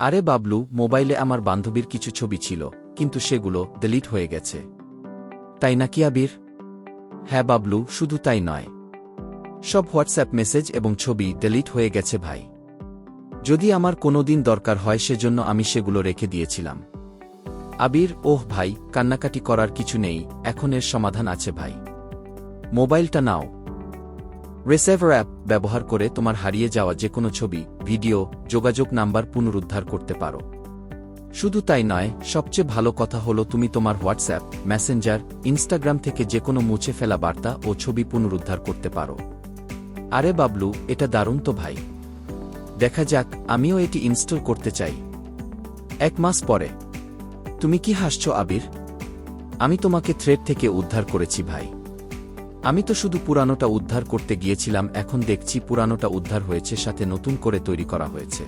আরে বাবলু, মোবাইলে আমার বান্ধবীর কিছু ছবি ছিল, কিন্তু সেগুলো ডিলিট হয়ে গেছে। তাই নাকি আবির? হ্যাঁ বাবলু, শুধু তাই নয়, সব হোয়াটসঅ্যাপ মেসেজ এবং ছবি ডিলিট হয়ে গেছে ভাই। যদি আমার কোনোদিন দরকার হয় সেজন্য আমি সেগুলো রেখে দিয়েছিলাম। আবির: ওহ ভাই, কান্নাকাটি করার কিছু নেই, এখন এর সমাধান আছে ভাই। মোবাইলটা নাও। রিসেভার অ্যাপ ব্যবহার করে তোমার হারিয়ে যাওয়া যে কোনো ছবি, ভিডিও, যোগাযোগ নাম্বার পুনরুদ্ধার করতে পারো। শুধু তাই নয়, সবচেয়ে ভালো কথা হলো তুমি তোমার হোয়াটসঅ্যাপ, মেসেঞ্জার, ইনস্টাগ্রাম থেকে যে কোনো মুছে ফেলা বার্তা ও ছবি পুনরুদ্ধার করতে পারো। আরে বাবলু, এটা দারুণ তো ভাই। দেখা যাক, আমিও এটি ইনস্টল করতে চাই। 1 মাস পরে। তুমি কি হাসছো আবির? আমি তোমাকে থ্রেড থেকে উদ্ধার করেছি ভাই। আমি তো শুধু পুরানোটা উদ্ধার করতে গিয়েছিলাম, এখন দেখছি পুরানোটা উদ্ধার হয়েছে, সাথে নতুন করে তৈরি করা হয়েছে।